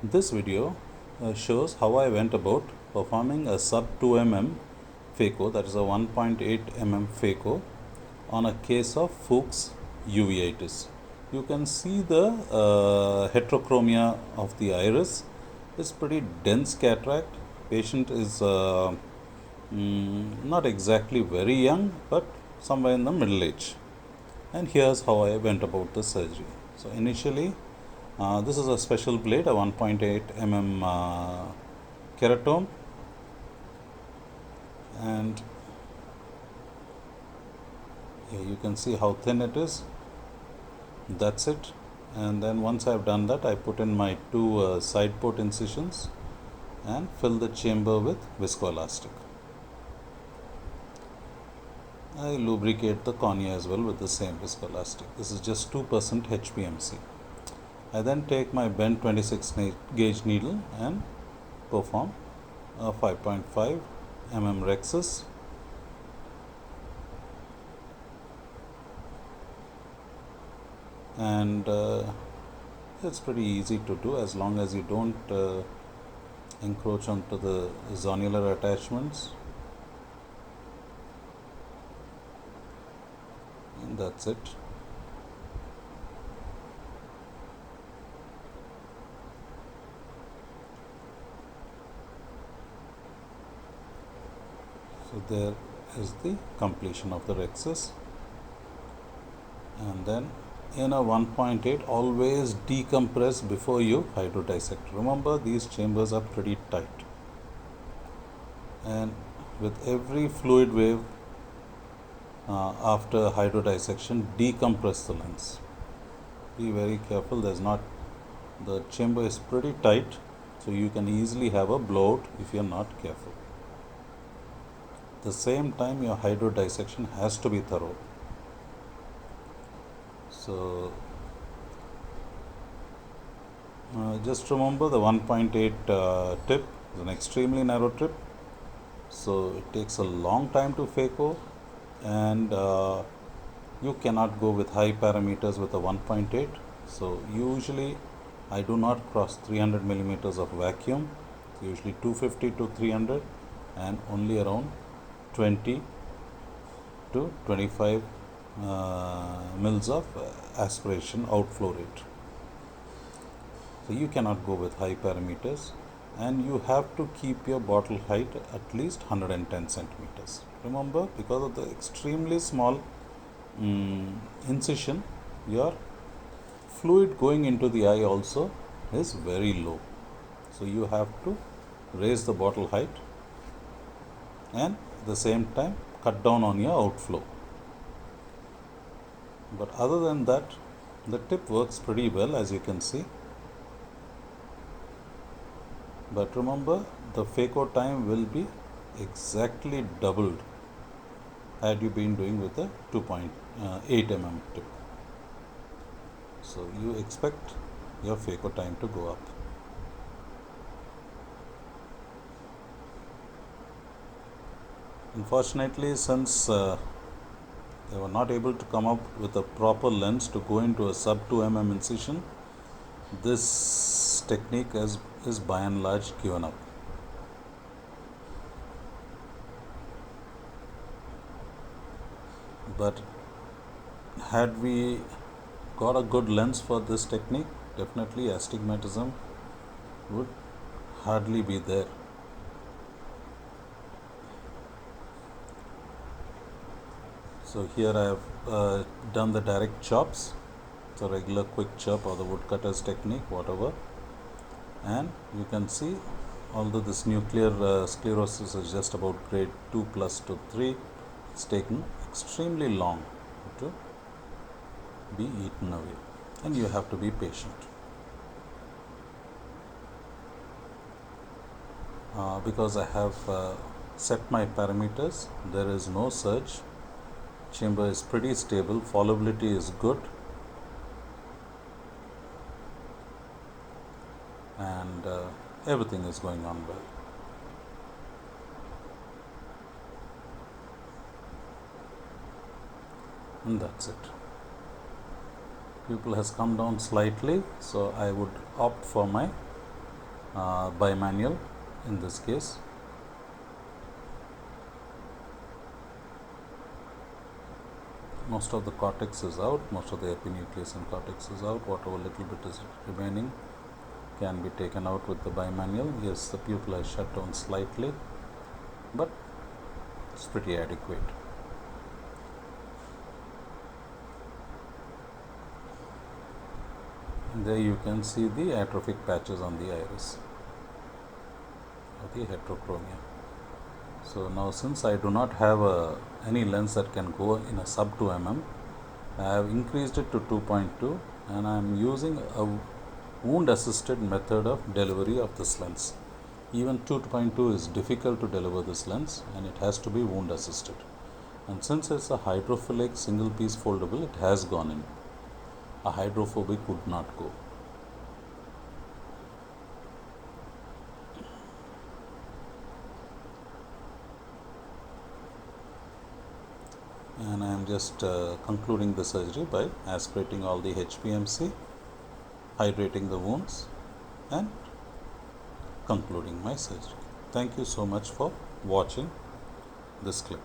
This video shows how I went about performing a sub 2 mm phaco, that is a 1.8 mm phaco, on a case of Fuchs uveitis. You can see the heterochromia of the iris. It's pretty dense cataract. Patient is not exactly very young, but somewhere in the middle age. And here's how I went about the surgery. So initially, this is a special blade, a 1.8 mm keratome, and here you can see how thin it is. That's it. And then once I've done that, I put in my two side port incisions and fill the chamber with viscoelastic. I lubricate the cornea as well with the same viscoelastic. This is just 2% HPMC. I then take my bent 26 gauge needle and perform a 5.5 mm rhexis. And it's pretty easy to do as long as you don't encroach onto the zonular attachments. And that's it. So there is the completion of the rhexis. And then in a 1.8, always decompress before you hydrodissect. Remember, these chambers are pretty tight. And with every fluid wave after hydrodissection, decompress the lens. Be very careful. The chamber is pretty tight, so you can easily have a blowout if you're not careful. At the same time, your hydrodissection has to be thorough. So just remember, the 1.8 tip is an extremely narrow tip, so it takes a long time to phaco, and you cannot go with high parameters with a 1.8. So usually I do not cross 300 millimeters of vacuum, usually 250 to 300, and only around 20 to 25 mils of aspiration outflow rate. So you cannot go with high parameters, and you have to keep your bottle height at least 110 centimeters. Remember, because of the extremely small incision, your fluid going into the eye also is very low. So you have to raise the bottle height and at the same time cut down on your outflow. But other than that, the tip works pretty well, as you can see. But remember, the phaco time will be exactly doubled had you been doing with a 2.8 mm tip. So you expect your phaco time to go up. Unfortunately, since they were not able to come up with a proper lens to go into a sub 2 mm incision, this technique is by and large given up. But had we got a good lens for this technique, definitely astigmatism would hardly be there. So here I have done the direct chops, the regular quick chop or the woodcutter's technique, whatever. And you can see, although this nuclear sclerosis is just about grade 2 plus to 3, it's taken extremely long to be eaten away, and you have to be patient. Because I have set my parameters, there is no surge, chamber is pretty stable, fallibility is good, and everything is going on well. And that's it. Pupil has come down slightly, so I would opt for my bimanual in this case. Most of the cortex is out, most of the epinucleus and cortex is out. Whatever little bit is remaining can be taken out with the bimanual. Yes, the pupil is shut down slightly, but it's pretty adequate. And there you can see the atrophic patches on the iris of the heterochromia. So now, since I do not have any lens that can go in a sub 2 mm, I have increased it to 2.2 and I am using a wound assisted method of delivery of this lens. Even 2.2 is difficult to deliver this lens and it has to be wound assisted. And since it's a hydrophilic single piece foldable, it has gone in. A hydrophobic would not go. And I am just concluding the surgery by aspirating all the HPMC, hydrating the wounds and concluding my surgery. Thank you so much for watching this clip.